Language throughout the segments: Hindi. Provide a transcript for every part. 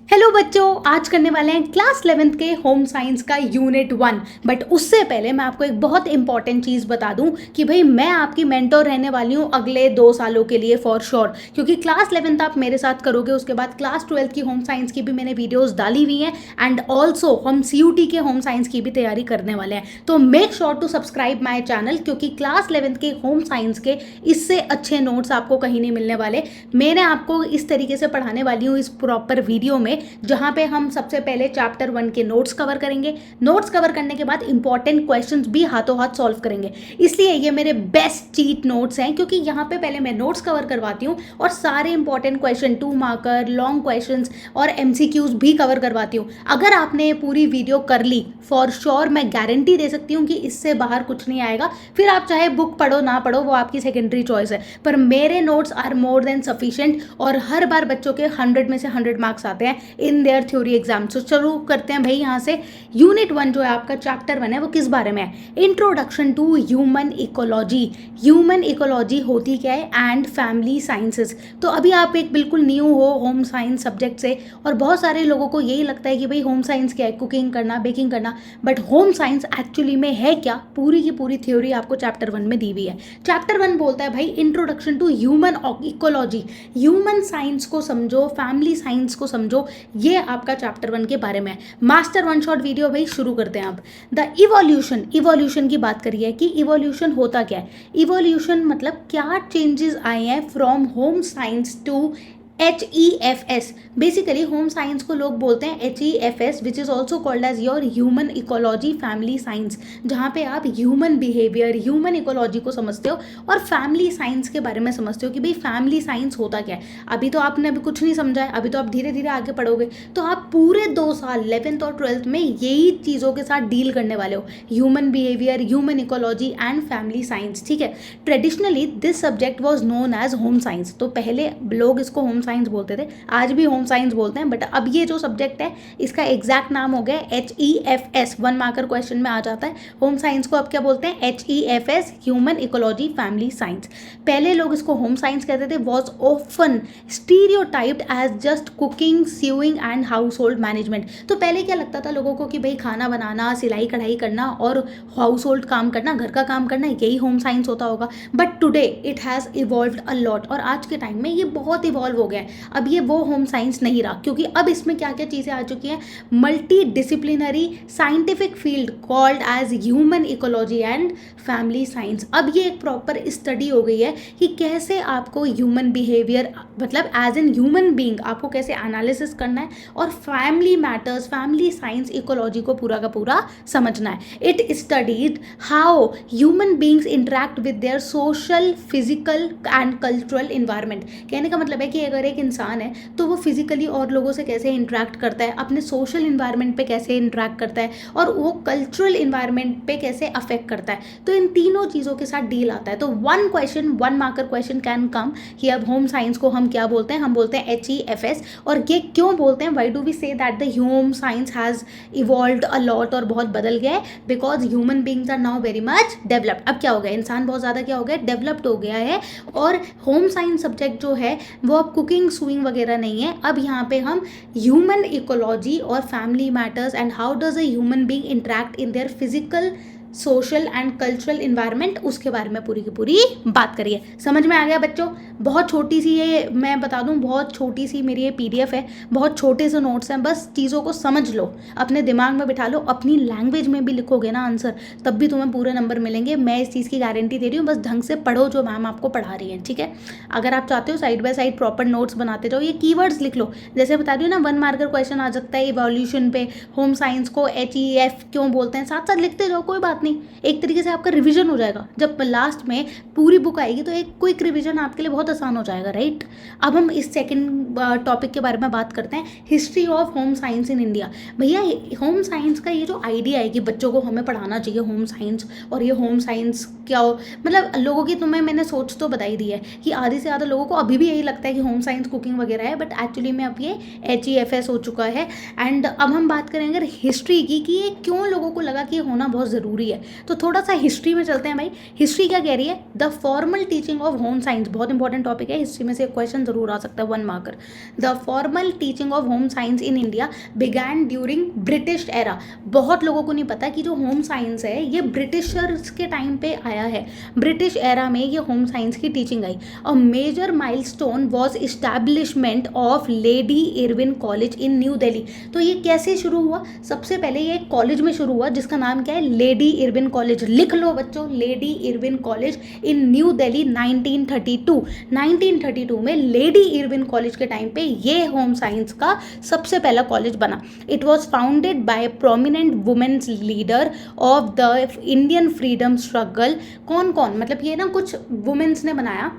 हेलो बच्चों, आज करने वाले हैं क्लास 11th के होम साइंस का यूनिट 1। बट उससे पहले मैं आपको एक बहुत इंपॉर्टेंट चीज़ बता दूं कि भाई मैं आपकी मेंटोर रहने वाली हूं अगले 2 सालों के लिए फॉर श्योर। क्योंकि क्लास 11th आप मेरे साथ करोगे, उसके बाद क्लास 12th की होम साइंस की भी मैंने वीडियोस डाली हुई हैं एंड ऑल्सो हम CUT के होम साइंस की भी तैयारी करने वाले हैं। तो make sure to subscribe my channel, क्योंकि क्लास 11th के होम साइंस के इससे अच्छे नोट्स आपको कहीं नहीं मिलने वाले। मैंने आपको इस तरीके से पढ़ाने वाली हूँ इस प्रॉपर वीडियो में, जहां पे हम सबसे पहले चैप्टर 1 के नोट्स कवर करेंगे। नोट्स कवर करने के बाद इंपॉर्टेंट क्वेश्चंस भी हाथों हाथ सॉल्व करेंगे। इसलिए ये मेरे बेस्ट चीट नोट्स हैं, क्योंकि यहाँ पे पहले मैं नोट्स कवर करवाती हूँ और सारे important question, 2 marker, long questions और MCQs भी कवर करवाती हूँ। अगर आपने ये पूरी वीडियो कर ली, फॉर श्योर मैं गारंटी दे सकती हूँ कि इससे बाहर कुछ नहीं आएगा। फिर आप चाहे बुक पढ़ो ना पढ़ो, वो आपकी सेकेंडरी चॉइस है, पर मेरे notes are more than sufficient और हर बार बच्चों के 100 में से 100 मार्क्स आते हैं इन देयर थ्योरी एग्जाम। तो शुरू करते हैं भाई यहाँ से। यूनिट 1 जो है आपका, चैप्टर 1 है, वो किस बारे में है? Introduction to human ecology. Human ecology होती क्या है एंड फैमिली साइंसेस। तो अभी आप एक बिल्कुल न्यू हो होम साइंस सब्जेक्ट से, और बहुत सारे लोगों को यही लगता है कि भाई होम साइंस क्या है, कुकिंग करना, बेकिंग करना। बट होम साइंस एक्चुअली में है क्या, पूरी की पूरी थ्योरी आपको चैप्टर 1 में दी हुई है। चैप्टर 1 बोलता है भाई introduction to human ecology. Human science को समझो, फैमिली साइंस को समझो, ये आपका चैप्टर 1 के बारे में है। मास्टर वन शॉट वीडियो भाई शुरू करते हैं अब। द इवोल्यूशन की बात करिए कि इवोल्यूशन होता क्या है। इवोल्यूशन मतलब क्या चेंजेस आए हैं from home science to HEFS। Basically home science को लोग बोलते हैं HEFS, which is also called as your human ecology family science, जहाँ पे आप ह्यूमन बिहेवियर, ह्यूमन इकोलॉजी को समझते हो और फैमिली साइंस के बारे में समझते हो कि भाई फैमिली साइंस होता क्या है। अभी तो आपने अभी कुछ नहीं समझा है, अभी तो आप धीरे धीरे आगे पढ़ोगे, तो आप पूरे 2 साल 11th और 12th में यही चीज़ों के साथ डील करने वाले हो, human behaviour, human ecology and family science. ठीक है। Traditionally this subject was known age home science. तो पहले लोग इसको होम साइंस बोलते थे, आज भी होम साइंस बोलते हैं, बट अब ये जो सब्जेक्ट है इसका एग्जैक्ट नाम हो गया HEFS। 1 मार्कर क्वेश्चन में आ जाता है। होम साइंस को अब क्या बोलते हैं? HEFS, human ecology family science. पहले लोग इसको होम साइंस कहते थे। Was often stereotyped as just cooking, sewing and household management. तो पहले क्या लगता था लोगों को कि भाई खाना बनाना, सिलाई कढ़ाई करना और हाउस होल्ड काम करना, घर का काम करना, यही होम साइंस होता होगा। But today it has evolved a lot, और आज के टाइम में ये बहुत इवॉल्व हो गया है। अब ये वो होम साइंस नहीं रहा, क्योंकि अब इसमें क्या क्या चीज़ें आ चुकी हैं। Multidisciplinary scientific field called as human ecology and family science. अब ये एक प्रॉपर स्टडी हो गई है कि कैसे आपको ह्यूमन बिहेवियर, मतलब एज एन ह्यूमन बींग आपको कैसे एनालिसिस करना है, और family matters, family science, ecology को पूरा का पूरा समझना है। It studied how human beings interact with their social, physical and cultural environment. कहने का मतलब है कि अगर एक इंसान है तो वो फिजिकली और लोगों से कैसे इंटरेक्ट करता है, अपने सोशल इन्वायरमेंट पे कैसे इंटरेक्ट करता है, और वो कल्चरल इन्वायरमेंट पे कैसे अफेक्ट करता है। तो इन तीनों चीज़ों के साथ डील आता है। तो 1 मार्कर क्वेश्चन कैन कम कि अब होम साइंस को हम क्या बोलते हैं? हम बोलते हैं HEFS। और ये क्यों बोलते हैं? Why do we say that the home science has evolved a lot, और बहुत बदल गया है? Because human beings are now very much developed. अब क्या हो गया? इंसान बहुत ज़्यादा क्या हो गया? डेवलप्ड हो गया है। और होम साइंस सब्जेक्ट जो है वो अब कुकिंग, स्विंग वगैरह नहीं है। अब यहाँ पे हम ह्यूमन इकोलॉजी और family matters and how does a human being interact in their physical, social and cultural environment, उसके बारे में पूरी की पूरी बात करिए। समझ में आ गया बच्चों? बहुत छोटी सी ये, मैं बता दूं, बहुत छोटी सी मेरी ये PDF है, बहुत छोटे से नोट्स हैं, बस चीज़ों को समझ लो, अपने दिमाग में बिठा लो। अपनी लैंग्वेज में भी लिखोगे ना आंसर, तब भी तुम्हें पूरे नंबर मिलेंगे। मैं इस चीज़ की गारंटी दे रही हूँ। बस ढंग से पढ़ो जो मैम आपको पढ़ा रही है, ठीक है? अगर आप चाहते हो side by side proper notes बनाते जाओ, ये कीवर्ड्स लिख लो। जैसे बता रही हूँ ना, 1 मार्कर क्वेश्चन आ सकता है इवोल्यूशन पे, होम साइंस को HEF क्यों बोलते हैं, साथ साथ लिखते जाओ, कोई बात नहीं। एक तरीके से आपका रिवीजन हो जाएगा। जब लास्ट में पूरी बुक आएगी तो एक क्विक रिवीजन आपके लिए बहुत आसान हो जाएगा, राइट? अब हम इस सेकंड टॉपिक के बारे में बात करते हैं, history of home science in India. भैया होम साइंस का ये जो आइडिया है कि बच्चों को हमें पढ़ाना चाहिए होम साइंस, और ये होम साइंस क्या हो, मतलब लोगों की, तुम्हें मैंने सोच तो बताई दी है कि आधे से ज़्यादा लोगों को अभी भी यही लगता है कि होम साइंस कुकिंग वगैरह है, बट एक्चुअली में अब ये HEFS हो चुका है। एंड अब हम बात करें अगर हिस्ट्री की, कि ये क्यों लोगों को लगा कि ये होना बहुत ज़रूरी है। है। तो थोड़ा सा हिस्ट्री में चलते हैं भाई। हिस्ट्री क्या कह रही है? The formal teaching of home science, बहुत इंपॉर्टेंट टॉपिक है, हिस्ट्री में से क्वेश्चन जरूर आ सकता है 1 marker. The formal teaching of home science in India began during British era. बहुत लोगों को नहीं पता कि जो होम साइंस है ये ब्रिटिशर्स के टाइम पे आया है, ब्रिटिश एरा में ये होम साइंस की टीचिंग आई। A major milestone was establishment of Lady Irwin college in New Delhi. तो ये कैसे शुरू हुआ? सबसे पहले ये एक कॉलेज में शुरू हुआ जिसका नाम क्या है? Lady Irwin college. लिख लो बच्चों, Lady Irwin college in New Delhi 1932। 1932 में लेडी इरविन कॉलेज के टाइम पे ये होम साइंस का सबसे पहला कॉलेज बना। It was founded by prominent women's leader of the Indian freedom struggle. कौन कौन? मतलब ये ना कुछ वुमेन्स ने बनाया,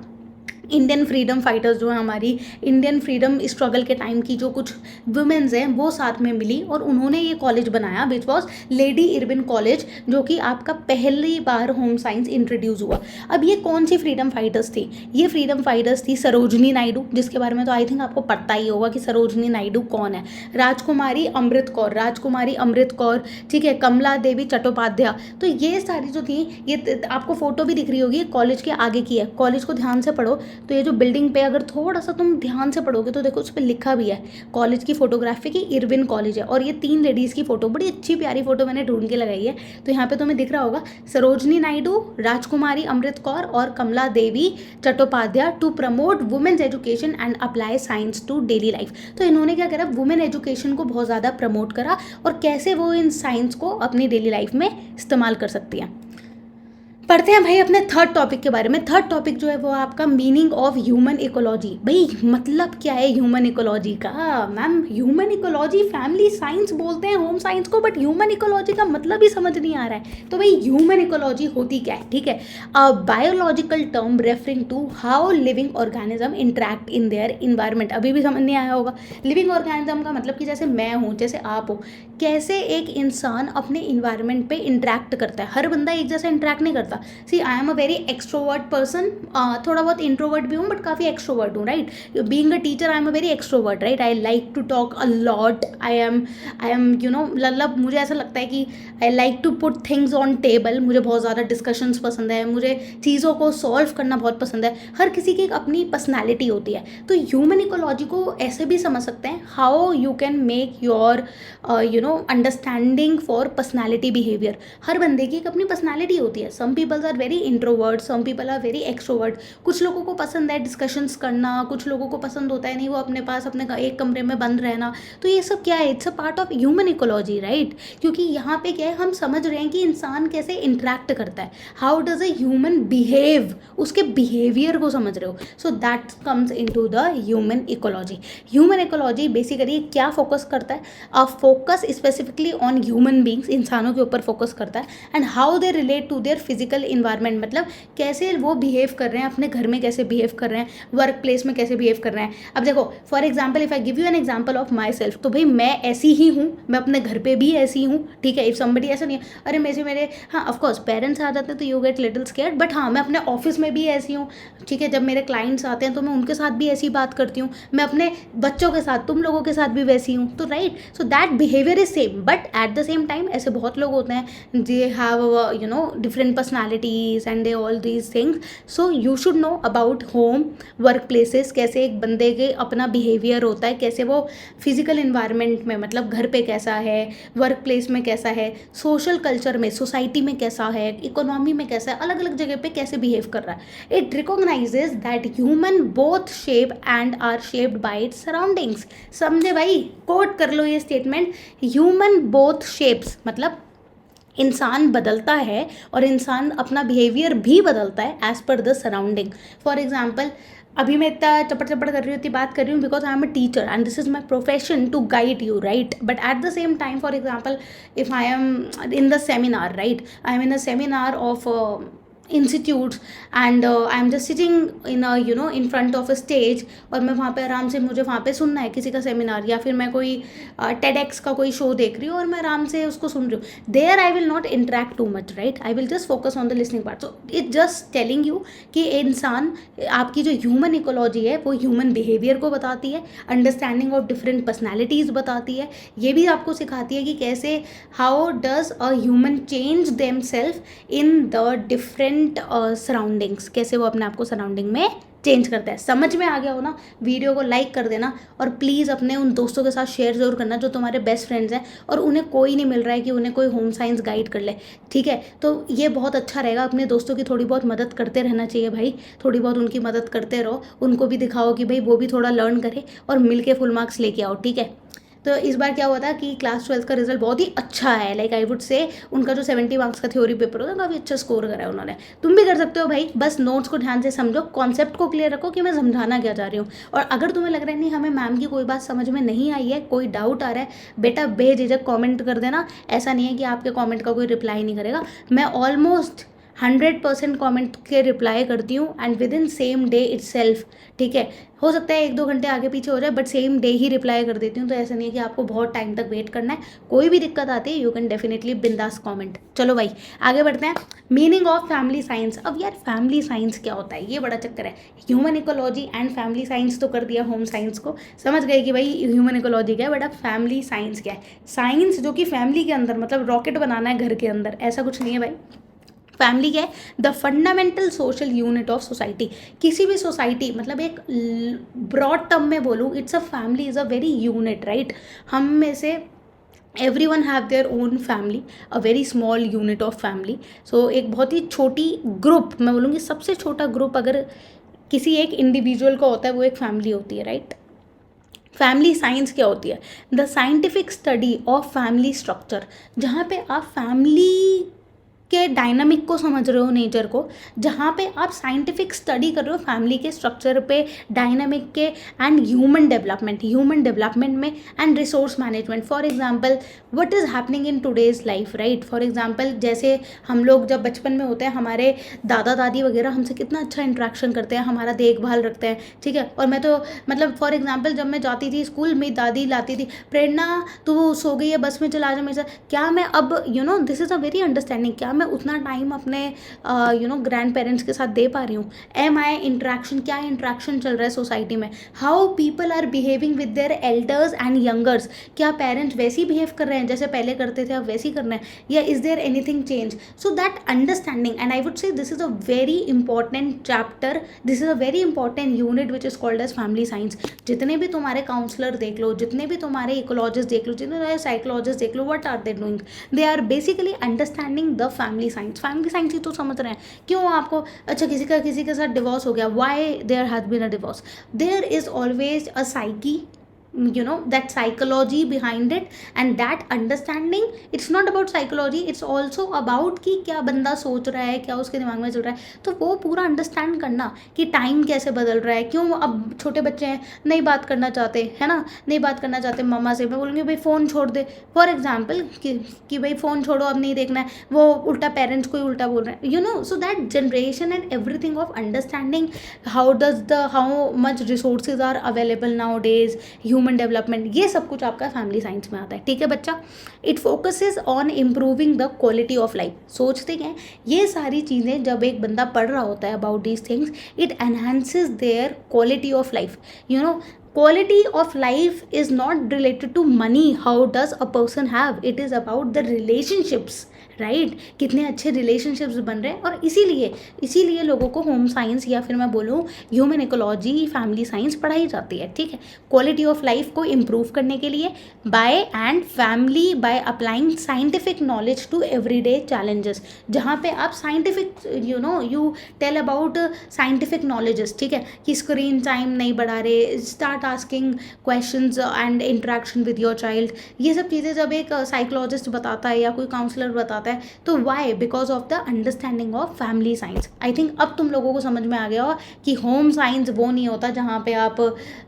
इंडियन फ्रीडम फाइटर्स जो है हमारी इंडियन फ्रीडम स्ट्रगल के टाइम की जो कुछ वुमेन्स हैं वो साथ में मिली और उन्होंने ये कॉलेज बनाया which was lady Irwin college, जो कि आपका पहली बार होम साइंस इंट्रोड्यूस हुआ। अब ये कौन सी फ्रीडम फाइटर्स थी? ये फ्रीडम फाइटर्स थी सरोजनी नायडू, जिसके बारे में तो आई थिंक आपको पता ही होगा कि सरोजनी नायडू कौन है। राजकुमारी अमृत कौर, राजकुमारी अमृत कौर, ठीक है, कमला देवी चट्टोपाध्याय। तो ये सारी जो थी, ये आपको फोटो भी दिख रही होगी, कॉलेज के आगे की है। कॉलेज को ध्यान से पढ़ो तो ये जो बिल्डिंग पे अगर थोड़ा सा तुम ध्यान से पढ़ोगे तो देखो उस पर लिखा भी है कॉलेज की फोटोग्राफी की इरविन कॉलेज है। और ये 3 लेडीज़ की फोटो, बड़ी अच्छी प्यारी फोटो मैंने ढूंढ के लगाई है। तो यहाँ पे तुम्हें दिख रहा होगा सरोजनी नायडू, राजकुमारी अमृत कौर और Kamala Devi Chattopadhyay to promote women's education and apply science to daily life. तो इन्होंने क्या करा? वुमेन एजुकेशन को बहुत ज़्यादा प्रमोट करा और कैसे वो इन साइंस को अपनी डेली लाइफ में इस्तेमाल कर सकती हैं। पढ़ते हैं भाई अपने थर्ड टॉपिक के बारे में। थर्ड टॉपिक जो है वो आपका मीनिंग ऑफ ह्यूमन इकोलॉजी। भाई मतलब क्या है ह्यूमन इकोलॉजी का? Ma'am human ecology family science बोलते हैं होम साइंस को, बट ह्यूमन इकोलॉजी का मतलब ही समझ नहीं आ रहा है। तो भाई ह्यूमन इकोलॉजी होती क्या है? ठीक है, a biological term referring to how living organism interact in their environment. अभी भी समझ नहीं आया होगा। लिविंग ऑर्गेनिज्म का मतलब कि जैसे मैं हूँ, जैसे आप हो, कैसे एक इंसान अपने इन्वायरमेंट पे इंटरेक्ट करता है। हर बंदा एक जैसा इंटरेक्ट नहीं करता। See I am a very extrovert person, थोड़ा बहुत इंट्रोवर्ट भी हूँ बट काफ़ी एक्सट्रोवर्ट हूँ, right. Being a teacher I am a very extrovert, right. I like to talk a lot. I am you know, मतलब मुझे ऐसा लगता है कि I like to put things on table. मुझे बहुत ज़्यादा डिस्कशंस पसंद है, मुझे चीज़ों को सॉल्व करना बहुत पसंद है। हर किसी की एक अपनी पर्सनैलिटी होती है। तो ह्यूमन इकोलॉजी को ऐसे भी समझ सकते हैं, how you can make your understanding for personality behaviour. हर बंदे की एक अपनी पर्सनैलिटी होती है। Some peoples are very introvert, some people are very extrovert. कुछ लोगों को पसंद है डिस्कशंस करना, कुछ लोगों को पसंद होता है नहीं, वो अपने पास अपने एक कमरे में बंद रहना। तो ये सब क्या है? It's a part of human ecology, right. क्योंकि यहाँ पे क्या है, हम समझ रहे हैं कि इंसान कैसे इंटरेक्ट करता है, how does a human behave, उसके बिहेवियर को समझ रहे हो। So that comes into the human ecology. Human ecology basically क्या फोकस करता है? Focus specifically on human beings, इंसानों के ऊपर फोकस करता है, and how they relate to their physical environment, मतलब कैसे वो बिहेव कर रहे हैं, अपने घर में कैसे बिहेव कर रहे हैं, वर्क प्लेस में कैसे बिहेव कर रहे हैं। अब देखो for example, if I give you an example of my self, तो भाई मैं ऐसी ही हूँ, मैं अपने घर पे भी ऐसी हूँ, ठीक है। इफ समबडी ऐसा नहीं है, अरे मेरे हाँ ऑफकोर्स पेरेंट्स आ जाते हैं तो you get little scared, but हाँ मैं अपने ऑफिस में भी ऐसी हूँ, ठीक है। जब मेरे क्लाइंट्स आते हैं तो मैं उनके साथ भी ऐसी बात करती हूँ, मैं अपने बच्चों के साथ, तुम लोगों के साथ भी वैसी हूँ, तो right. So that behaviour is same, but at the same time ऐसे बहुत लोग होते हैं they have different personalities and they all these things. So you should know about home, work places, कैसे एक बंदे के अपना बिहेवियर होता है, कैसे वो फिजिकल इन्वायरमेंट में, मतलब घर पे कैसा है, वर्क प्लेस में कैसा है, सोशल कल्चर में, सोसाइटी में कैसा है, इकोनॉमी में कैसा है, अलग अलग जगह पे कैसे बिहेव कर रहा है। It recognizes that human both shape and are shaped by its surroundings. समझे भाई? कोट कर लो ये स्टेटमेंट, ह्यूमन बोथ शेप्स, मतलब इंसान बदलता है और इंसान अपना बिहेवियर भी बदलता है as per the surrounding. For example, अभी मैं इतना चपड़ चपड़ कर रही हूँ, बात कर रही हूँ because I am a teacher and this is my profession to guide you, right. But at the same time, for example, if I am in the seminar, right, I am in a seminar of institutes and I am just sitting in in front of a stage, और मैं वहाँ पे आराम से, मुझे वहाँ पे सुनना है किसी का सेमिनार, या फिर मैं कोई टेडेक्स का कोई शो देख रही हूँ और मैं आराम से उसको सुन रही हूँ, there I will not interact too much, right, I will just focus on the listening part. So it just telling you कि इंसान, आपकी जो ह्यूमन इकोलॉजी है वो ह्यूमन बिहेवियर को बताती है, अंडरस्टैंडिंग ऑफ डिफरेंट पर्सनैलिटीज़ बताती है, ये भी आपको सिखाती है कि कैसे, how does a human change them self in the different surroundings, कैसे वो अपने आप को सराउंडिंग में चेंज करता है. समझ में आ गया हो ना? वीडियो को लाइक कर देना, और प्लीज़ अपने उन दोस्तों के साथ शेयर ज़रूर करना जो तुम्हारे बेस्ट फ्रेंड्स हैं और उन्हें कोई नहीं मिल रहा है कि उन्हें कोई होम साइंस गाइड कर ले, ठीक है? तो ये बहुत अच्छा रहेगा, अपने दोस्तों की थोड़ी बहुत मदद करते रहना चाहिए भाई, थोड़ी बहुत उनकी मदद करते रहो, उनको भी दिखाओ कि भाई वो भी थोड़ा लर्न करे, और मिल के फुल मार्क्स लेके आओ, ठीक है? तो इस बार क्या हुआ था कि क्लास 12 का रिजल्ट बहुत ही अच्छा है, लाइक आई वुड से उनका जो 70 मार्क्स का थ्योरी पेपर होता है काफ़ी अच्छा स्कोर करा है उन्होंने. तुम भी कर सकते हो भाई, बस नोट्स को ध्यान से समझो, कॉन्सेप्ट को क्लियर रखो कि मैं समझाना क्या चाह रही हूँ. और अगर तुम्हें लग रहा है नहीं हमें मैम की कोई बात समझ में नहीं आई है, कोई डाउट आ रहा है, बेटा बेझिझक कॉमेंट कर देना. ऐसा नहीं है कि आपके कॉमेंट का कोई रिप्लाई नहीं करेगा, मैं ऑलमोस्ट 100% कॉमेंट के रिप्लाई करती हूँ, and with in same day it self, ठीक है? हो सकता है 1-2 घंटे आगे पीछे हो जाए, but same day he reply कर देती हूँ, तो ऐसा नहीं है कि आपको बहुत टाइम तक वेट करना है. कोई भी दिक्कत आती है, यू कैन डेफिनेटली बिंदास कमेंट. चलो भाई आगे बढ़ते हैं. Meaning of family science. अब यार फैमिली साइंस क्या होता है, ये बड़ा चक्कर है. Human ecology and family science तो कर दिया, होम साइंस को समझ गए कि भाई ह्यूमन इकोलॉजी क्या है, बट अब फैमिली साइंस क्या है. साइंस जो कि फैमिली के अंदर, मतलब रॉकेट बनाना है घर के अंदर, ऐसा कुछ नहीं है भाई. फैमिली क्या है? The fundamental social unit of society. किसी भी सोसाइटी, मतलब एक ब्रॉड टर्म में बोलूँ, it's a family is a very unit, right? हम में से everyone have their own family, a very small unit of family. So एक बहुत ही छोटी ग्रुप, मैं बोलूँगी सबसे छोटा ग्रुप अगर किसी एक इंडिविजुअल का होता है, वो एक फैमिली होती है, राइट? फैमिली साइंस क्या होती है? The scientific study of family structure, जहाँ पे आप फैमिली के डायनामिक को समझ रहे हो, नेचर को, जहाँ पे आप साइंटिफिक स्टडी कर रहे हो फैमिली के स्ट्रक्चर पे, डायनामिक के, एंड ह्यूमन डेवलपमेंट में, and resource management. For example what is happening in today's life, right? For example जैसे हम लोग जब बचपन में होते हैं, हमारे दादा दादी वगैरह हमसे कितना अच्छा इंट्रैक्शन करते हैं, हमारा देखभाल रखते हैं, ठीक है? और मैं तो मतलब फॉर एग्जाम्पल जब मैं जाती थी स्कूल, मेरी दादी लाती थी, प्रेरणा तू सो गई है, बस में चला जा मेरे साथ. क्या मैं अब this is a very understanding, क्या मैं उतना टाइम अपने ग्रैंड पेरेंट्स के साथ दे पा रही हूँ? एम आई इंट्रैक्शन, क्या इंट्रैक्शन चल रहा है सोसाइटी में? How people are behaving with their elders and youngers. क्या पेरेंट्स वैसे ही बिहेव कर रहे हैं जैसे पहले करते थे, अब वैसे ही कर रहे हैं, या is there anything change? So that understanding, and I would say this is a very important chapter, this is a very important unit which is called as family science. जितने भी तुम्हारे काउंसलर देख लो, जितने भी तुम्हारे इकोलॉजिस्ट देख लो, जितने तुम्हारे साइकोलॉजिस्ट देख लो, what are they doing? They are basically understanding the family science. Family science ही तो समझ रहे हैं. क्यों आपको, अच्छा किसी के साथ डिवोर्स हो गया, why there has been a divorce? There is always a psyche, that psychology behind it, and that understanding, it's not about psychology, it's also about कि क्या बंदा सोच रहा है, क्या उसके दिमाग में चल रहा है. तो वो पूरा अंडरस्टैंड करना कि टाइम कैसे बदल रहा है, क्यों अब छोटे बच्चे हैं नहीं बात करना चाहते, है ना, नहीं बात करना चाहते मम्मा से, मैं बोलूँगी भाई फ़ोन छोड़ दे, फॉर एग्जाम्पल कि भाई फ़ोन छोड़ो, अब नहीं देखना है, वो उल्टा पेरेंट्स को ही उल्टा बोल रहे हैं. So that generation and everything of understanding how much resources are available now days, human development, ये सब कुछ आपका फैमिली साइंस में आता है, ठीक है बच्चा? It focuses on improving the quality of life. सोचते हैं ये सारी चीज़ें जब एक बंदा पढ़ रहा होता है about these things, it enhances there quality of life. Quality of life is not related to money. How does a person have? It is about the relationships, right? कितने अच्छे रिलेशनशिप्स बन रहे हैं. और इसीलिए लोगों को होम साइंस, या फिर मैं बोलूँ ह्यूमन इकोलॉजी, फैमिली साइंस पढ़ाई जाती है, ठीक है? क्वालिटी ऑफ लाइफ को इम्प्रूव करने के लिए by by applying scientific knowledge to everyday challenges. जहाँ पे आप scientific you tell about scientific knowledges, ठीक है? कि स्क्रीन टाइम नहीं बढ़ा रहे, start asking questions and interaction with your child. ये सब चीज़ें जब एक साइकोलॉजिस्ट बताता है या कोई काउंसलर बताता आता है, तो why? Because of the understanding of family science. I think अब तुम लोगों को समझ में आ गया हो कि होम साइंस वो नहीं होता जहाँ पे आप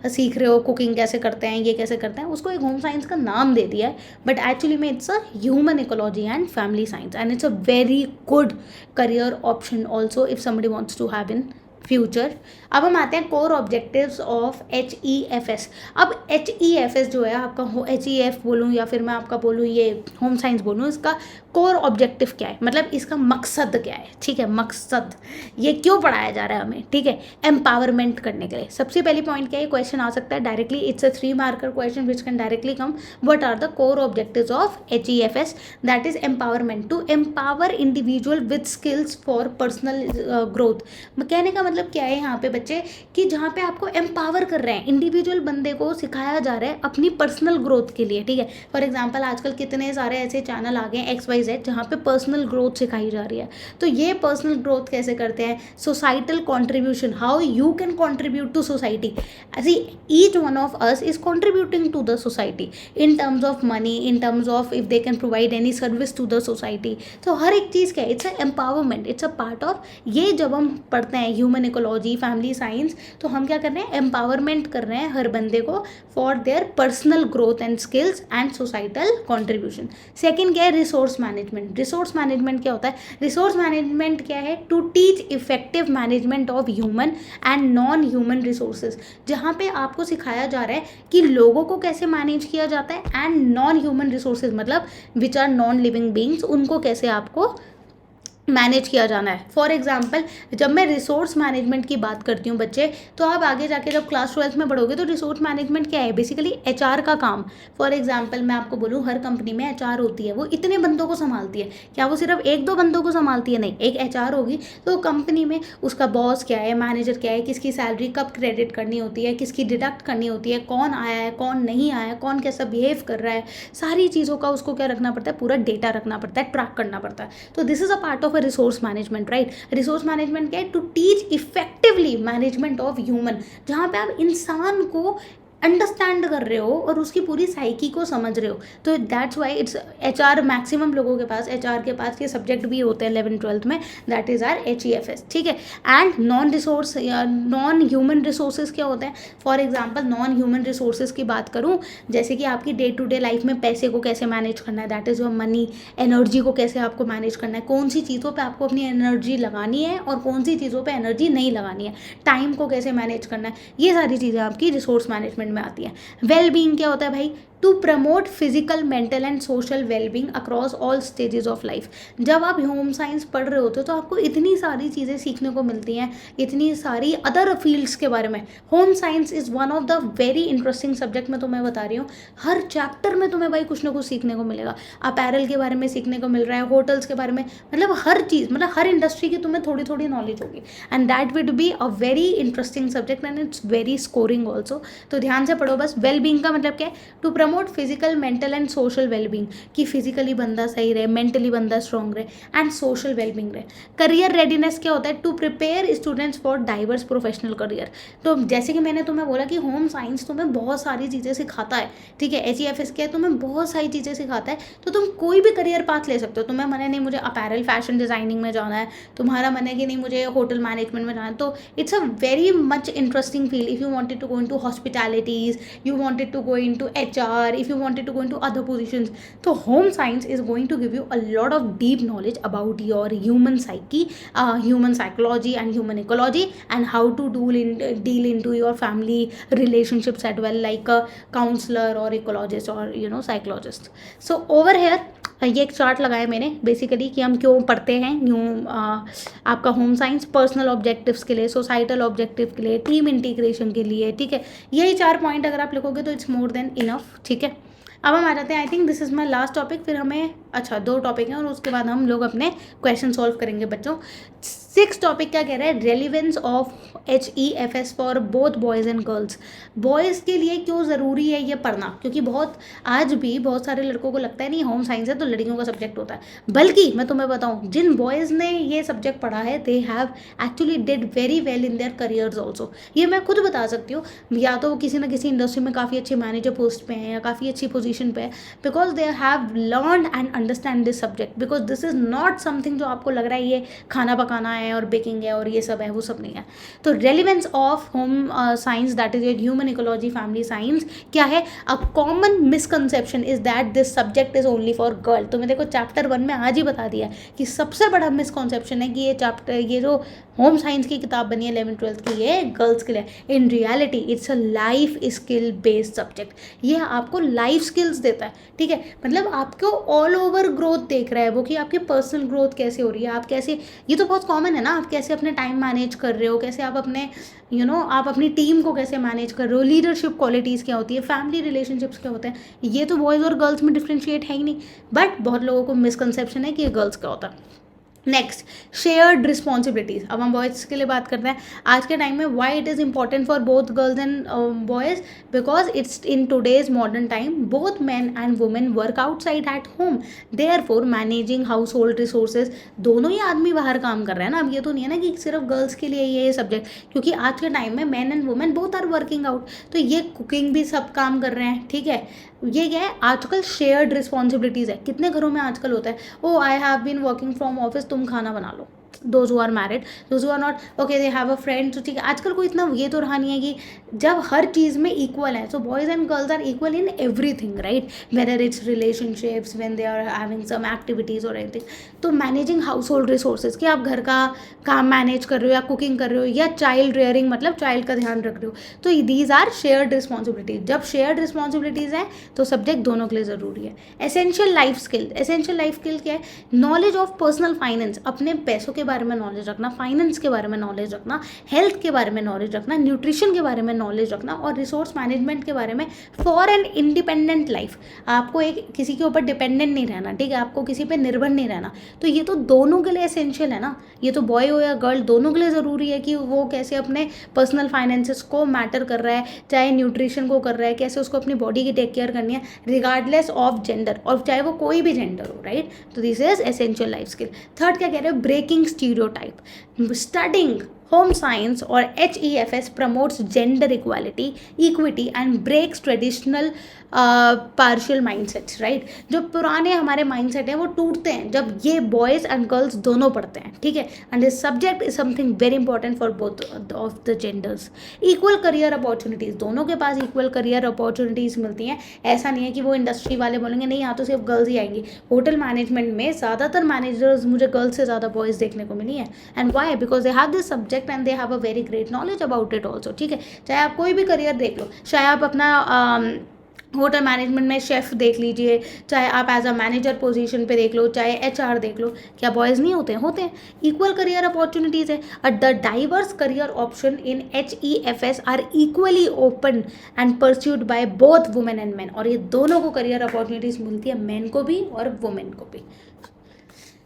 सीख रहे हो कुकिंग कैसे करते हैं, ये कैसे करते हैं, उसको एक होम साइंस का नाम दे दिया है, बट एक्चुअली में it's a human ecology and family science, and it's a very good career option also if somebody wants to have in future. अब हम आते हैं कोर ऑब्जेक्टिव्स ऑफ HEFS। अब HEFS जो है आपका, HEF बोलूँ या फिर मैं आपका बोलूँ ये होम साइंस बोलूँ, इसका कोर ऑब्जेक्टिव क्या है, मतलब इसका मकसद क्या है, ठीक है, मकसद ये क्यों पढ़ाया जा रहा है हमें, ठीक है, एम्पावरमेंट करने के लिए। सबसे पहली पॉइंट क्या है, क्वेश्चन आ सकता है directly, it's a 3 marker question which can directly come, what are the core objectives of HEFS? That is empowerment, to empower individual with skills for personal growth. कहने का मतलब क्या है यहाँ पे बच्चे, कि जहाँ पे आपको एम्पावर कर रहे हैं, इंडिविजुअल बंदे को सिखाया जा रहा है अपनी पर्सनल ग्रोथ के लिए, ठीक है। फॉर एग्जांपल आजकल कितने सारे ऐसे चैनल आ गए हैं XYZ जहाँ पे पर्सनल ग्रोथ सिखाई जा रही है, तो ये पर्सनल ग्रोथ कैसे करते हैं, societal contribution, how you can contribute to society, each one of us is contributing to the society in terms of money, in terms of if they can provide any service to the society. तो हर एक चीज़ क्या है, it's a empowerment, it's a part of, ये जब हम पढ़ते हैं ह्यूमन इकोलॉजी, फैमिली साइंस, तो हम क्या कर रहे हैं, एम्पावरमेंट कर रहे हैं हर बंदे को for their personal growth and skills and societal contribution. Second क्या है, रिसोर्स मैनेजमेंट। रिसोर्स मैनेजमेंट क्या होता है, रिसोर्स मैनेजमेंट क्या है, to teach effective management of human and non human resources, जहाँ पे आपको सिखाया जा रहा है कि लोगों को कैसे मैनेज किया जाता है, एंड नॉन ह्यूमन रिसोर्सेज मतलब which are non living beings, उनको कैसे आपको मैनेज किया जाना है। फॉर एग्जाम्पल जब मैं रिसोर्स मैनेजमेंट की बात करती हूँ बच्चे, तो आप आगे जाके जब क्लास 12 में पढ़ोगे तो रिसोर्स मैनेजमेंट क्या है, बेसिकली HR का काम। फॉर एग्जाम्पल मैं आपको बोलूँ, हर कंपनी में HR होती है, वो इतने बंदों को संभालती है, क्या वो सिर्फ 1-2 बंदों को संभालती है, नहीं, एक HR होगी, तो कंपनी में उसका बॉस क्या है, मैनेजर क्या है, किसकी सैलरी कब क्रेडिट करनी होती है, किसकी डिडक्ट करनी होती है, कौन आया है, कौन नहीं आया है, कौन कैसा बिहेव कर रहा है, सारी चीज़ों का उसको क्या रखना पड़ता है, पूरा डेटा रखना पड़ता है, ट्रैक करना पड़ता है। तो this is a part of resource management, right. Resource management क्या है, to teach effectively management of human, जहां पे आप इंसान को अंडरस्टैंड कर रहे हो और उसकी पूरी साइकी को समझ रहे हो। तो that's why it's HR, maximum लोगों के पास HR के पास ये सब्जेक्ट भी होते हैं 11th-12th में, दैट इज आर HEFS, ठीक है। एंड नॉन ह्यूमन रिसोर्सेज क्या होते हैं, for example non human resources की बात करूँ, जैसे कि आपकी डे टू डे लाइफ में पैसे को कैसे मैनेज करना है, that is your money. Energy को कैसे आपको मैनेज करना है, कौन सी चीज़ों पे आपको अपनी एनर्जी लगानी है और कौन सी चीज़ों पे एनर्जी नहीं लगानी है, टाइम को कैसे मैनेज करना है, ये सारी चीज़ें आपकी रिसोर्स मैनेजमेंट में आती है। वेल बीइंग क्या होता है भाई, to promote physical, mental and social wellbeing across all stages of life. जब आप होम साइंस पढ़ रहे होते हो तो आपको इतनी सारी चीज़ें सीखने को मिलती हैं, इतनी सारी अदर फील्ड्स के बारे में। Home science is one of the very interesting subject, मैं तुम्हें बता रही हूँ, हर चैप्टर में तुम्हें भाई कुछ ना कुछ सीखने को मिलेगा। अपैरल के बारे में सीखने को मिल रहा है, होटल्स के बारे में, मतलब हर चीज़, मतलब हर इंडस्ट्री की तुम्हें थोड़ी थोड़ी नॉलेज होगी, and that will be a very interesting subject and it's very scoring also. तो ध्यान से पढ़ो बस। वेल बींग का मतलब क्या है, to promote physical, mental and social wellbeing, कि फिजिकली बंदा सही रहे, मेंटली बंदा स्ट्रॉन्ग रहे एंड सोशल वेलबींग रहे। करियर रेडीनेस क्या होता है, to prepare students for diverse professional career. तो जैसे कि मैंने तुम्हें बोला कि होम साइंस तुम्हें बहुत सारी चीज़ें सिखाता है, ठीक है। HEFS क्या है, तुम्हें बहुत सारी चीज़ें सिखाता है, तो तुम कोई भी करियर पाथ ले सकते हो। तुम्हें मन है नहीं मुझे अपैरल फैशन डिजाइनिंग में जाना है, तुम्हारा मन है कि नहीं मुझे होटल मैनेजमेंट में जाना है, तो it's a very much interesting field. If you wanted to go into hospitalities, you wanted to go into HR, if you wanted to go into other positions, so home science is going to give you a lot of deep knowledge about your human psyche, human psychology and human ecology, and how to deal into your family relationships as well, like a counselor or ecologist or psychologist. So over here ये एक चार्ट लगाया मैंने बेसिकली कि हम क्यों पढ़ते हैं आपका होम साइंस, पर्सनल ऑब्जेक्टिव्स के लिए, सोसाइटल ऑब्जेक्टिव के लिए, टीम इंटीग्रेशन के लिए, ठीक है। यही 4 पॉइंट अगर आप लिखोगे तो इट्स मोर देन इनफ, ठीक है। अब हम आ जाते हैं, I think this is my last topic, फिर हमें 2 टॉपिक हैं और उसके बाद हम लोग अपने क्वेश्चन सॉल्व करेंगे बच्चों। 6 टॉपिक क्या कह रहा है, relevance of HEFS for both boys and girls. Boys के लिए क्यों ज़रूरी है ये पढ़ना, क्योंकि आज भी बहुत सारे लड़कों को लगता है नहीं होम साइंस है तो लड़कियों का सब्जेक्ट होता है, बल्कि मैं तुम्हें बताऊं जिन बॉयज़ ने ये सब्जेक्ट पढ़ा है they have actually did very well in their careers also. ये मैं खुद बता सकती हूँ, या तो वो किसी ना किसी इंडस्ट्री में काफ़ी अच्छे मैनेजर पोस्ट पे हैं या काफ़ी अच्छी पोजीशन पे है, because they have learn and understand this subject, because this is not something जो आपको लग रहा है ये खाना पकाना है और बेकिंग है और ये सब है, वो सब नहीं है. तो relevance of home science, that is your human ecology family science, क्या है? A common misconception is that this subject is only for girl. तो मैं देखो चैप्टर 1 में आज ही बता दिया कि सबसे बड़ा मिसकंसेप्शन है कि ये चैप्टर, ये जो होम साइंस की किताब बनी है 11th-12th की, ये गर्ल्स के लिए. In reality it's a life skill based subject. ये आपको लाइफ स्किल्स देता है, ठीक है. मतलब आपको ऑल ओवर ग्रोथ देख रहा है वो, कि आपकी पर्सनल ग्रोथ कैसे हो रही है, आप कैसे, ये तो बहुत कॉमन है ना, आप कैसे अपने टाइम मैनेज कर रहे हो, कैसे आप अपने आप अपनी टीम को कैसे मैनेज कर रहे हो, लीडरशिप क्वालिटीज़ क्या होती है, फैमिली रिलेशनशिप्स क्या होते हैं. ये तो बॉयज़ और गर्ल्स में डिफ्रेंशिएट है ही नहीं, बट बहुत लोगों को मिसकंसेप्शन है कि ये गर्ल्स का होता है. Next, shared responsibilities. अब हम बॉयज़ के लिए बात करते हैं. आज के टाइम में why it is important for both girls and boys, because it's in today's modern time both man and women work outside at home, therefore managing household resources. दोनों ही आदमी बाहर काम कर रहे हैं ना. अब ये तो नहीं है ना कि सिर्फ गर्ल्स के लिए ये सब्जेक्ट, क्योंकि आज के टाइम में man and women both are working out, तो ये कुकिंग भी सब काम कर रहे हैं, ठीक है. ये क्या है, आजकल शेयर्ड रिस्पॉन्सिबिलिटीज़ है. कितने घरों में आजकल होता है, oh I have been working from office, तुम खाना बना लो. Those who are married, those who are not, okay they have a friend. तो ठीक है, आजकल कोई इतना ये तो रहा नहीं है कि जब हर चीज़ में इक्वल है. So boys and girls are equal in everything, right, whether it's relationships, when they are having some activities और एनीथिंग. तो मैनेजिंग हाउस होल्ड रिसोर्सेज, कि आप घर का काम मैनेज कर रहे हो या कुकिंग कर रहे हो या चाइल्ड रेयरिंग, मतलब चाइल्ड का ध्यान रख रहे हो, तो दीज आर शेयर्ड रिस्पॉन्सिबिलिटीज. जब शेयर्ड रिस्पॉन्सिबिलिटीज़ हैं तो सब्जेक्ट दोनों के लिए ज़रूरी है. Essential life skill. Essential life skill क्या है? नॉलेज ऑफ पर्सनल फाइनेंस, अपने पैसों के बारे में नॉलेज रखना, फाइनेंस के बारे में नॉलेज रखना, हेल्थ के बारे में नॉलेज रखना, न्यूट्रिशन के बारे में नॉलेज रखना और रिसोर्स मैनेजमेंट के बारे में, फॉर एन इंडिपेंडेंट लाइफ. आपको एक किसी के ऊपर डिपेंडेंट नहीं रहना, ठीक है, आपको किसी पे निर्भर नहीं रहना. तो ये तो दोनों के लिए एसेंशियल है ना. ये तो बॉय हो या गर्ल, दोनों के लिए ज़रूरी है कि वो कैसे अपने पर्सनल फाइनेंसेस को मैटर कर रहा है, चाहे न्यूट्रिशन को कर रहा है, कैसे उसको अपनी बॉडी की टेक केयर करनी है, रिगार्डलेस ऑफ जेंडर, और चाहे वो कोई भी जेंडर हो, राइट. तो this is essential life skill. Third क्या कह रहे हो? Breaking stereotype. Studying home science or HEFS promotes gender equity and breaks traditional partial mindsets, right. जो पुराने हमारे mindset हैं वो टूटते हैं जब ये boys and girls दोनों पढ़ते हैं, ठीक है. and this subject is something very important for both of the genders. equal career opportunities, दोनों के पास equal career opportunities मिलती हैं. ऐसा नहीं है कि वो इंडस्ट्री वाले बोलेंगे नहीं यहाँ तो सिर्फ गर्ल्स ही आएंगी. होटल मैनेजमेंट में ज़्यादातर मैनेजर्स मुझे गर्ल्स से ज़्यादा बॉयज़ देखने को मिली हैं. And why? Because they have this subject and they have a very great knowledge about it also, ठीक है. चाहे आप कोई भी करियर देख लो, चाहे आप अपना होटल मैनेजमेंट में शेफ़ देख लीजिए, चाहे आप एज अ मैनेजर पोजीशन पे देख लो, चाहे HR देख लो, क्या बॉयज़ नहीं होते हैं? होते हैं. इक्वल करियर अपॉर्चुनिटीज़ है. The diverse career option in HEFS are equally open and pursued by both women and man. और ये दोनों को करियर अपॉर्चुनिटीज़ मिलती है, मैन को भी और वुमेन को भी.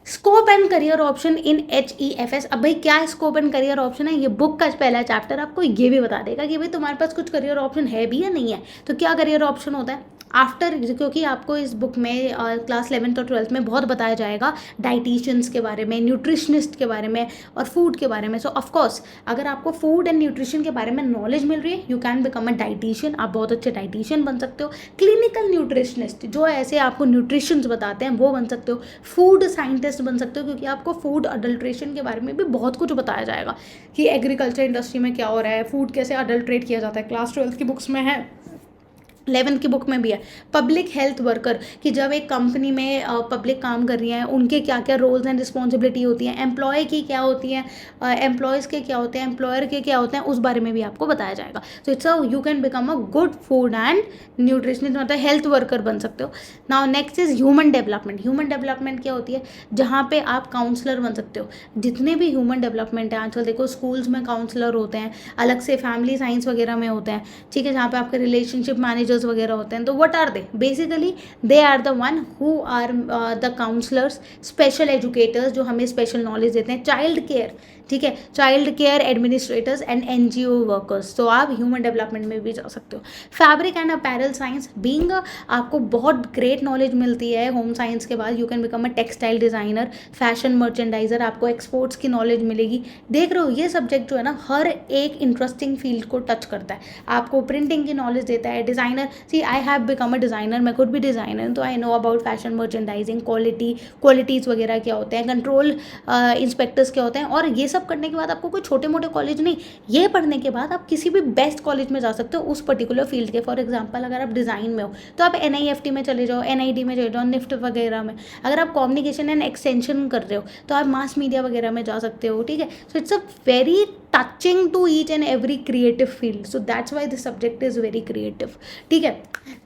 Scope and career option in HEFS. अब भाई क्या स्कोप एंड करियर ऑप्शन है? ये बुक का पहला चैप्टर आपको ये भी बता देगा कि भाई तुम्हारे पास कुछ करियर ऑप्शन है भी या नहीं है. तो क्या करियर ऑप्शन होता है आफ्टर, क्योंकि आपको इस बुक में क्लास 11th और 12th में बहुत बताया जाएगा डाइटिशियंस के बारे में, न्यूट्रिशनिस्ट के बारे में और फूड के बारे में. सो ऑफकोर्स अगर आपको फूड एंड न्यूट्रिशन के बारे में नॉलेज मिल रही है, you can become a dietitian. आप बहुत अच्छे डाइटिशियन बन सकते हो. क्लिनिकल न्यूट्रिशनिस्ट, जो ऐसे आपको न्यूट्रिशंस बताते हैं, वो बन सकते हो. फूड साइंटिस्ट बन सकते हो, क्योंकि आपको फूड अडल्ट्रेशन के बारे में भी बहुत कुछ बताया जाएगा कि एग्रीकल्चर इंडस्ट्री में क्या हो रहा है, फूड कैसे अडल्ट्रेट किया जाता है. क्लास 12th की बुक्स में है, 11th की बुक में भी है. पब्लिक हेल्थ वर्कर, कि जब एक कंपनी में पब्लिक काम कर रही है, उनके क्या क्या रोल्स एंड रिस्पॉन्सिबिलिटी होती हैं, एम्प्लॉय की क्या होती हैं, एम्प्लॉयज़ के क्या होते हैं, एम्प्लॉयर के क्या होते हैं, उस बारे में भी आपको बताया जाएगा. So it's you can become a good food and nutritionist, मतलब हेल्थ वर्कर बन सकते हो. Now next is human development. Human development क्या होती है? जहाँ पे आप काउंसलर बन सकते हो. जितने भी ह्यूमन डेवलपमेंट है आजकल, देखो स्कूल्स में काउंसलर होते हैं, अलग से फैमिली साइंस वगैरह में होते हैं, ठीक है, जहाँ पे आपके रिलेशनशिप मैनेजर्स वगैरह होते हैं. तो what are they? Basically they are the one who are the counsellors, special educators, जो हमें स्पेशल नॉलेज देते हैं. चाइल्ड केयर, ठीक है, child care administrators and NGO workers. तो आप ह्यूमन डेवलपमेंट में भी जा सकते हो. Fabric and apparel science, being आपको बहुत ग्रेट नॉलेज मिलती है होम साइंस के बाद. You can become a textile designer, fashion merchandiser, आपको एक्सपोर्ट्स की नॉलेज मिलेगी. देख रहे हो ये सब्जेक्ट जो है ना, हर एक इंटरेस्टिंग फील्ड को टच करता है. आपको प्रिंटिंग की नॉलेज देता है, designer, see I have become a designer, मैं खुद भी डिज़ाइनर, तो I know about fashion merchandising, qualities वगैरह क्या होते हैं, कंट्रोल इंस्पेक्टर्स क्या होते हैं। और ये सब करने के बाद आपको कोई छोटे मोटे कॉलेज नहीं, ये पढ़ने के बाद आप किसी भी बेस्ट कॉलेज में जा सकते हो उस पर्टिकुलर फील्ड के। फॉर एग्जाम्पल अगर आप डिज़ाइन में हो तो आप NIFT में चले जाओ, NID में चले जाओ, निफ्ट वगैरह में। अगर आप कम्युनिकेशन एंड एक्सटेंशन कर रहे हो तो आप मास मीडिया वगैरह में जा सकते हो, ठीक है। So it's a very touching to each and every creative field, so that's why this subject is very creative, ठीक है।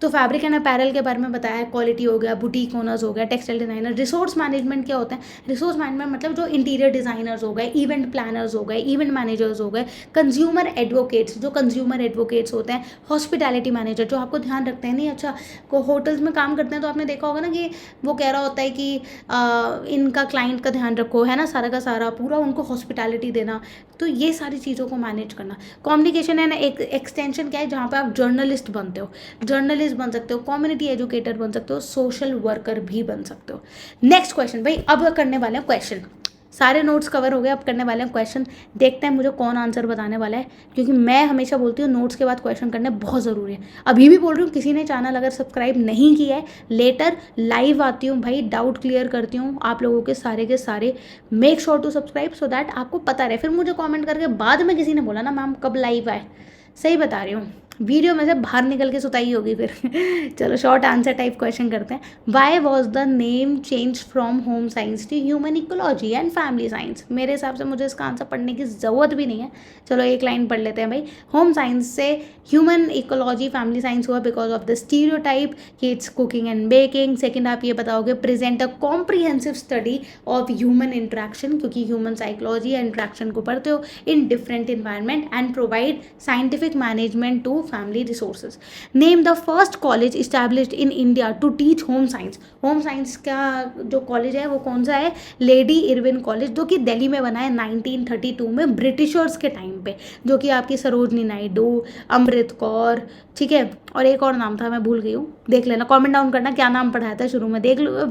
तो फैब्रिक एंड अपैरल के बारे में बताया है, क्वालिटी हो गया, बुटीक ओनर्स हो गया, टेक्सटाइल डिजाइनर। रिसोर्स मैनेजमेंट क्या होता है? रिसोर्स मैनेजमेंट मतलब जो इंटीरियर डिजाइनर्स हो गए, इवेंट प्लानर्स हो गए, इवेंट मैनेजर्स हो गए, कंज्यूमर एडवोकेट्स, जो कंज्यूमर एडवोकेट्स होते हैं, हॉस्पिटैलिटी मैनेजर जो आपको ध्यान रखते हैं। नहीं अच्छा, को होटल्स में काम करते हैं तो आपने देखा होगा ना कि वो कह रहा होता है कि इनका क्लाइंट का ध्यान रखो, है ना, सारा का सारा पूरा उनको हॉस्पिटैलिटी देना। तो ये सारी चीज़ों को मैनेज करना। कम्युनिकेशन एंड एक्सटेंशन क्या है? जहाँ पे आप जर्नलिस्ट बनते हो, जर्नलिस्ट बन सकते हो, कम्युनिटी एजुकेटर बन सकते हो, सोशल वर्कर भी बन सकते हो। नेक्स्ट क्वेश्चन भाई, अब करने वाले हैं क्वेश्चन। सारे नोट्स कवर हो गए, अब करने वाले हैं क्वेश्चन। देखते हैं मुझे कौन आंसर बताने वाला है, क्योंकि मैं हमेशा बोलती हूँ नोट्स के बाद क्वेश्चन करने बहुत ज़रूरी है। अभी भी बोल रही हूँ, किसी ने चैनल अगर सब्सक्राइब नहीं किया है, लेटर लाइव आती हूँ भाई, डाउट क्लियर करती हूँ आप लोगों के सारे। Make sure to subscribe so that आपको पता रहे। फिर मुझे कॉमेंट करके बाद में किसी ने बोला ना मैम कब लाइव आए, सही बता रही हूँ, वीडियो में से बाहर निकल के सुताई होगी फिर। चलो शॉर्ट आंसर टाइप क्वेश्चन करते हैं। Why was the name change from home science to human ecology and family science? मेरे हिसाब से मुझे इसका आंसर पढ़ने की ज़रूरत भी नहीं है, चलो एक लाइन पढ़ लेते हैं भाई। होम साइंस से ह्यूमन इकोलॉजी फैमिली साइंस हुआ बिकॉज ऑफ द स्टीरियोटाइप कि it's cooking and baking. Second आप ये बताओगे present a comprehensive study of human interaction, क्योंकि ह्यूमन साइकोलॉजी या इंट्रैक्शन को पढ़ते हो in different environment and provide scientific management to family resources. Name the first college established in India to teach home science. Home science का जो कॉलेज है वो कौन सा है? लेडी इरविन कॉलेज, जो कि दिल्ली में बना है 1932 में ब्रिटिशर्स के टाइम पे, जो कि आपकी सरोजनी नायडू, अमृत कौर, ठीक है, और एक और नाम था मैं भूल गई हूँ, देख लेना, कमेंट डाउन करना क्या नाम पढ़ाया था शुरू में, देख लो।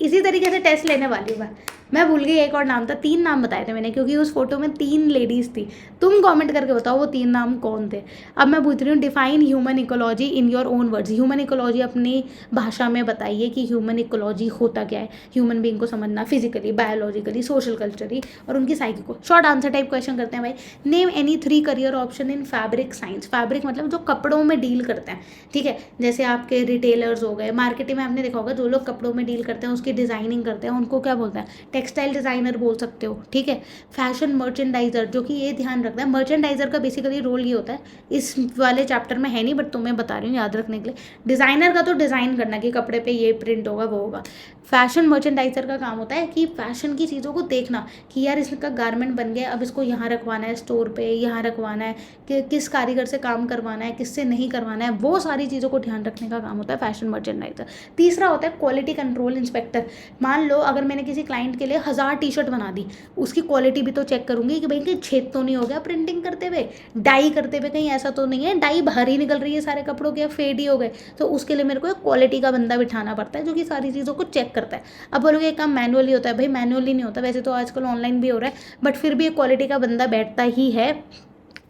इसी तरीके से टेस्ट लेने वाली हूँ मैं भूल गई एक और नाम था, 3 नाम बताए थे मैंने, क्योंकि उस फोटो में 3 लेडीज़ थी। तुम कमेंट करके बताओ वो 3 नाम कौन थे। अब मैं पूछ रही हूँ, define human ecology in your own words. Human ecology अपनी भाषा में बताइए कि ह्यूमन इकोलॉजी होता क्या है। ह्यूमन बीइंग को समझना फिजिकली, बायोलॉजिकली, सोशल कल्चरली और उनकी साइकी को। शॉर्ट आंसर टाइप क्वेश्चन करते हैं भाई। नेम एनी 3 करियर ऑप्शन इन फैब्रिक साइंस। फैब्रिक मतलब जो कपड़ों में डील करते हैं, ठीक है, जैसे आपके रिटेलर्स हो गए, मार्केटिंग में आपने देखा होगा जो लोग कपड़ों में डील करते हैं, उसकी डिजाइनिंग करते हैं, उनको क्या बोलते हैं? टेक्सटाइल डिजाइनर बोल सकते हो, ठीक है। फैशन मर्चेंडाइजर, जो कि ये ध्यान रखता है, मर्चेंडाइजर का बेसिकली रोल ये होता है, इस वाले चैप्टर में है नहीं बट तुम्हें बता रही हूँ याद रखने के लिए। डिजाइनर का तो डिजाइन करना कि कपड़े पे ये प्रिंट होगा वो होगा। फैशन मर्चेंडाइजर का काम होता है कि फैशन की चीज़ों को देखना कि यार इसका गारमेंट बन गया, अब इसको यहाँ रखवाना है स्टोर पे, यहाँ रखवाना है, कि किस कारीगर से काम करवाना है, किससे नहीं करवाना है, वो सारी चीज़ों को ध्यान रखने का काम होता है फैशन मर्चेंडाइजर। तीसरा होता है क्वालिटी कंट्रोल इंस्पेक्टर। मान लो अगर मैंने किसी क्लाइंट के लिए 1000 टी-शर्ट बना दी, उसकी क्वालिटी भी तो चेक करूंगी कि भाई कहीं छेद तो नहीं हो गया प्रिंटिंग करते हुए, डाई करते हुए कहीं ऐसा तो नहीं है डाई बाहर ही निकल रही है सारे कपड़ों के, फेड ही हो गए। तो उसके लिए मेरे को एक क्वालिटी का बंदा बिठाना पड़ता है जो कि सारी चीज़ों को चेक करता है। अब बोलोगे एक काम मैनुअली होता है, भाई मैनुअली नहीं होता, वैसे तो आजकल ऑनलाइन भी हो रहा है, बट फिर भी एक क्वालिटी का बंदा बैठता ही है,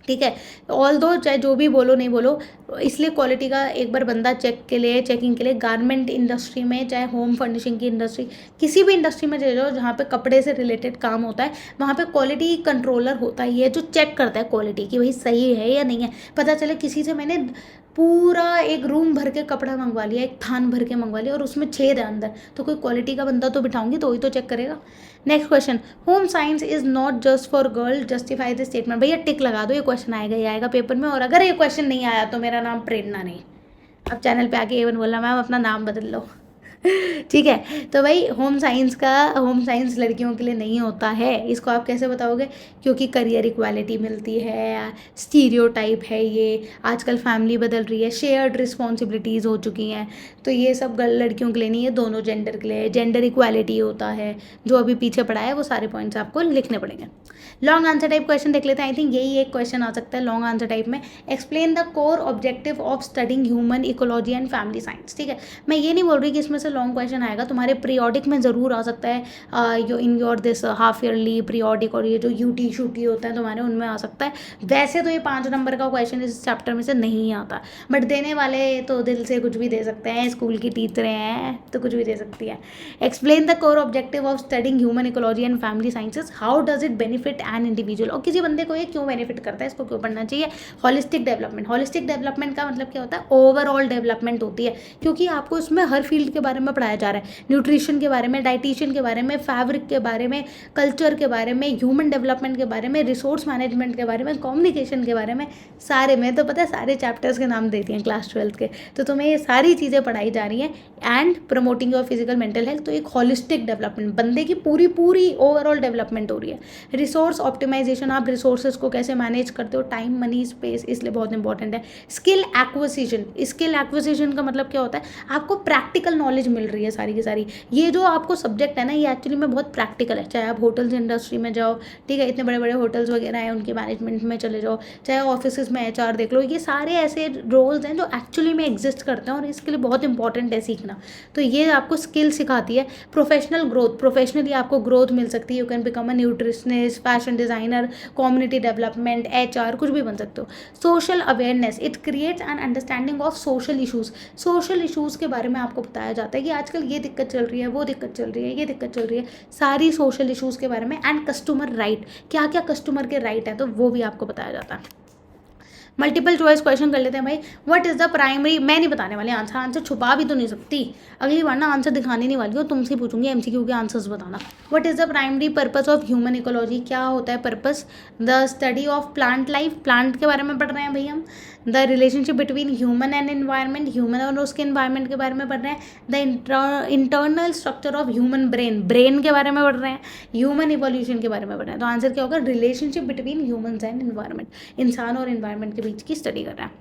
ठीक है। ऑल दो चाहे जो भी बोलो नहीं बोलो, इसलिए क्वालिटी का एक बार बंदा चेकिंग के लिए गारमेंट इंडस्ट्री में, चाहे होम फर्निशिंग की इंडस्ट्री, किसी भी इंडस्ट्री में चले जाओ जहाँ पे कपड़े से रिलेटेड काम होता है, वहाँ पे क्वालिटी कंट्रोलर होता ही है जो चेक करता है क्वालिटी की भाई सही है या नहीं है। पता चले किसी से मैंने पूरा एक रूम भर के कपड़ा मंगवा लिया, एक थान भर के मंगवा लिया और उसमें छेद है अंदर, तो कोई क्वालिटी का बंदा तो बिठाऊंगी तो वही तो चेक करेगा। Next question, home science is not just for girl, justify the statement. भैया टिक लगा दो, ये क्वेश्चन आएगा, ये आएगा पेपर में, और अगर ये क्वेश्चन नहीं आया तो मेरा नाम प्रेरणा नहीं। अब चैनल पे आके एवन बोला मैम अपना नाम बदल लो। ठीक है, तो भाई होम साइंस लड़कियों के लिए नहीं होता है। इसको आप कैसे बताओगे? क्योंकि करियर इक्वालिटी मिलती है, स्टीरियोटाइप है ये, आजकल फैमिली बदल रही है, शेयर्ड रिस्पॉन्सिबिलिटीज़ हो चुकी हैं, तो ये सब लड़कियों के लिए नहीं है, दोनों जेंडर के लिए। जेंडर इक्वालिटी होता है, जो अभी पीछे पढ़ा है वो सारे पॉइंट्स आपको लिखने पड़ेंगे। लॉन्ग आंसर टाइप क्वेश्चन देख लेते हैं। आई थिंक यही एक क्वेश्चन आ सकता है लॉन्ग आंसर टाइप में। Explain the core objective of studying human ecology and family science. ठीक है, मैं ये नहीं बोल रही कि इसमें से लॉन्ग क्वेश्चन आएगा, तुम्हारे पीरियोडिक में ज़रूर आ सकता है, you in your this half yearly periodic और ये जो यूटी शूटी होता है तुम्हारे, उनमें आ सकता है। वैसे तो ये 5 नंबर का क्वेश्चन इस चैप्टर में से नहीं आता, बट देने वाले तो दिल से कुछ भी दे सकते हैं, स्कूल की टीचर हैं तो कुछ भी दे सकती है। Explain the core objective of studying human ecology and family sciences, how does it benefit an individual, और किसी बंदे को ये क्यों बेनिफिट करता है, इसको क्यों पढ़ना चाहिए। होलिस्टिक डेवलपमेंट, होलिस्टिक डेवलपमेंट का मतलब क्या होता है, ओवरऑल डेवलपमेंट होती है, क्योंकि आपको इसमें हर फील्ड के बारे में पढ़ाया जा रहा है, न्यूट्रिशन के बारे में, डाइटिशियन के बारे में, फैब्रिक के बारे में, कल्चर के बारे में, ह्यूमन डेवलपमेंट के बारे में, रिसोर्स मैनेजमेंट के बारे में, कम्युनिकेशन के बारे में, सारे में तो पता है सारे चैप्टर्स के नाम देती हैं क्लास 12 के, तो तुम्हें ये सारी चीज़ें पढ़ाई जा रही हैं। And promoting your physical mental health, तो एक होलिस्टिक डेवलपमेंट, बंदे की पूरी पूरी ओवरऑल डेवलपमेंट हो रही है। रिसोर्स ऑप्टिमाइजेशन, आप रिसोर्सेज को कैसे मैनेज करते हो, टाइम मनी स्पेस, इसलिए बहुत इंपॉर्टेंट है। स्किल एक्विजिशन, स्किल एक्विजिशन का मतलब क्या होता है, आपको प्रैक्टिकल नॉलेज मिल रही है सारी की सारी। ये जो आपको सब्जेक्ट है ना, ये एक्चुअली में बहुत प्रैक्टिकल है, चाहे आप होटल्स इंडस्ट्री में जाओ, ठीक है, इतने बड़े बड़े होटल्स वगैरह हैं उनके मैनेजमेंट में चले जाओ, चाहे ऑफिस में HR देख लो, ये सारे ऐसे रोल्स हैं जो एक्चुअली में एग्जिस्ट करते हैं और इसके लिए बहुत इंपॉर्टेंट है सीखना। तो ये आपको स्किल सिखाती है। प्रोफेशनल ग्रोथ, प्रोफेशनली आपको ग्रोथ मिल सकती है, you can become a nutritionist, fashion designer, community development, HR, कुछ भी बन सकते हो। Social awareness, it creates an understanding of social issues, social issues के बारे में आपको बताया जाता है कि आजकल ये दिक्कत चल रही है, वो दिक्कत चल रही है, ये दिक्कत चल रही है, सारी सोशल इशूज़ के बारे में। एंड कस्टमर राइट, क्या क्या कस्टमर के राइट है तो वो भी आपको बताया जाता है। मल्टीपल चॉइस क्वेश्चन कर लेते हैं भाई। व्हाट इज द प्राइमरी, मैं नहीं बताने वाली आंसर, आंसर छुपा भी तो नहीं सकती, अगली बार ना आंसर दिखाने नहीं वाली हो, तुमसे पूछूंगी MCQ के आंसर्स बताना। What is the primary purpose of human ecology, क्या होता है purpose. The study of plant life, plant के बारे में पढ़ रहे हैं भाई हम। The relationship between human and environment, human और उसके एनवायरनमेंट के बारे में पढ़ रहे हैं। The internal structure of human brain, brain के बारे में पढ़ रहे हैं। ह्यूमन इवोल्यूशन के बारे में पढ़ रहे हैं। तो आंसर क्या होगा, relationship between human and environment, इंसान और एनवायरनमेंट के बीच की स्टडी कर रहा है।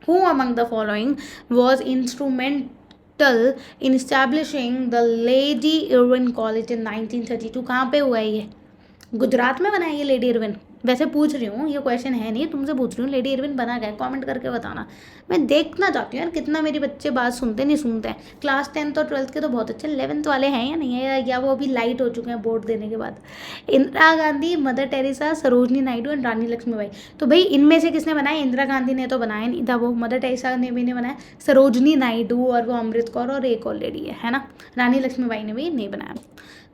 Who among the following was instrumental in establishing the Lady Irwin College in 1932? कहाँ पे हुआ है ये, गुजरात में बना है ये लेडी इरविन। वैसे पूछ रही हूँ, ये क्वेश्चन है नहीं, तुमसे पूछ रही हूँ, लेडी इरविन बना गया, कमेंट करके बताना। मैं देखना चाहती हूँ यार कितना मेरे बच्चे बात सुनते नहीं सुनते हैं। क्लास 10th और 12th के तो बहुत अच्छे, 11th वाले हैं या नहीं है, या वो अभी लाइट हो चुके हैं बोर्ड देने के बाद। Indira Gandhi, mother Teresa, Sarojini Naidu and Rani Laxmibai. तो भाई इनमें से किसने बनाया, इंदिरा गांधी ने तो बनाया नहीं था, वो मदर टेरेसा ने भी नहीं बनाया, सरोजनी नायडू और वो अमृत कौर और एक और लेडी है ना, रानी लक्ष्मीबाई ने भी नहीं बनाया।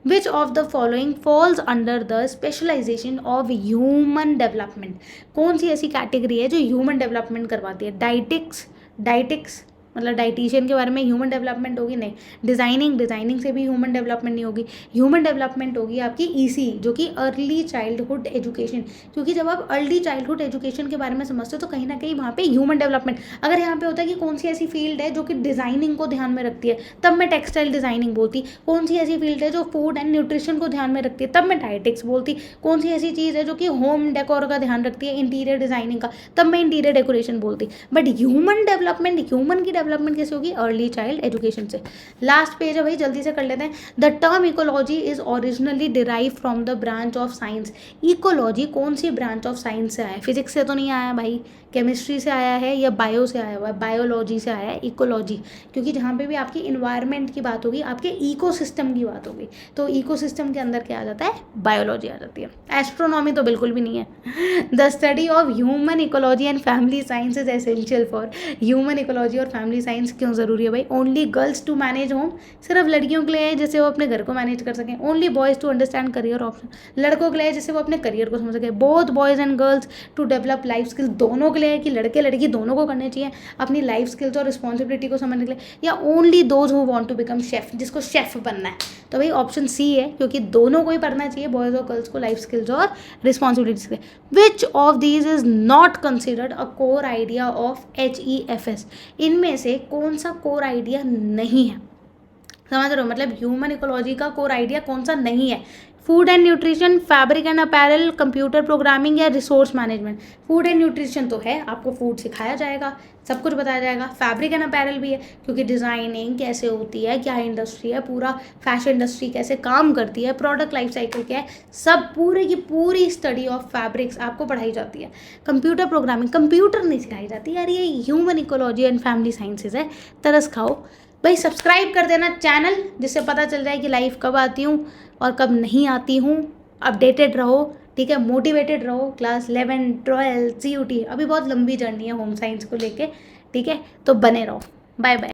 Which of the following falls under the specialization of human development? कौन सी ऐसी कैटेगरी है जो ह्यूमन डेवलपमेंट करवाती है। डाइटिक्स मतलब डाइटिशियन के बारे में ह्यूमन डेवलपमेंट होगी, नहीं। डिज़ाइनिंग से भी ह्यूमन डेवलपमेंट नहीं होगी। ह्यूमन डेवलपमेंट होगी आपकी EC, जो कि अर्ली चाइल्डहुड एजुकेशन, क्योंकि जब आप अर्ली चाइल्डहुड एजुकेशन के बारे में समझते हो तो कहीं ना कहीं वहाँ पे ह्यूमन डेवलपमेंट, अगर यहाँ पे होता है कि कौन सी ऐसी फील्ड है जो कि डिज़ाइनिंग को ध्यान में रखती है, तब मैं टेक्सटाइल डिज़ाइनिंग बोलती। कौन सी ऐसी फील्ड है जो फूड एंड न्यूट्रिशन को ध्यान में रखती है, तब मैं डाइटिक्स बोलती। कौन सी ऐसी चीज़ है जो कि होम डेकोर का ध्यान रखती है, इंटीरियर डिज़ाइनिंग का, तब मैं इंटीरियर डेकोरेशन बोलती। बट ह्यूमन डेवलपमेंट, ह्यूमन की डेवलपमेंट कैसे होगी, अर्ली चाइल्ड एजुकेशन से। लास्ट पेज है भाई, जल्दी से कर लेते हैं। The term ecology is originally derive from the branch of science. Ecology कौन सी ब्रांच ऑफ साइंस से आया है, फिजिक्स से तो नहीं आया भाई, केमिस्ट्री से आया है या बायो से आया हुआ है, बायोलॉजी से आया है इकोलॉजी, क्योंकि जहाँ पे भी आपकी इन्वायरमेंट की बात होगी, आपके इकोसिस्टम की बात होगी, तो इकोसिस्टम के अंदर क्या आ जाता है, बायोलॉजी आ जाती है। एस्ट्रोनॉमी तो बिल्कुल भी नहीं है। The study of human ecology and family science is essential for, human ecology और फैमिली साइंस क्यों ज़रूरी है भाई। Only girls to manage home, सिर्फ लड़कियों के लिए है जिससे वो अपने घर को मैनेज कर सकें। Only boys to understand career option, लड़कों के लिए जिससे वो अपने करियर को समझ सकें। Both boys and girls to develop life skills, दोनों के लिए है कि लड़के लड़की दोनों को करने चाहिए अपनी लाइफ स्किल्स और रिस्पॉन्सिबिलिटी को समझने के लिए। या only those who want to become chef, जिसको शेफ बनना है, तो भाई ऑप्शन C है, क्योंकि दोनों को ही पढ़ना चाहिए, बॉयज़ और गर्ल्स को, लाइफ स्किल्स और रिस्पॉन्सिबिलिटीज के। Which of these is not considered a core idea of HEFS, इनमें से कौन सा कोर आइडिया नहीं है, समझ रहे हो, मतलब ह्यूमन इकोलॉजी का कोर आइडिया कौन सा नहीं है। Food and nutrition, fabric and apparel, computer programming या resource management. Food and nutrition तो है, आपको फूड सिखाया जाएगा, सब कुछ बताया जाएगा। फैब्रिक एंड अपैरल भी है, क्योंकि डिज़ाइनिंग कैसे होती है, क्या इंडस्ट्री है, पूरा फैशन इंडस्ट्री कैसे काम करती है, प्रोडक्ट लाइफ साइकिल क्या है, सब पूरी की पूरी स्टडी ऑफ फैब्रिक्स आपको पढ़ाई जाती है। कंप्यूटर प्रोग्रामिंग, कंप्यूटर नहीं सिखाई जाती यार, ये human ecology and family sciences है, तरस खाओ। भाई सब्सक्राइब कर देना चैनल, जिससे पता चल जाए कि लाइव कब आती हूँ और कब नहीं आती हूँ। अपडेटेड रहो, ठीक है, मोटिवेटेड रहो। क्लास 11 12 CUT, अभी बहुत लंबी जर्नी है होम साइंस को लेके, ठीक है, तो बने रहो। Bye bye.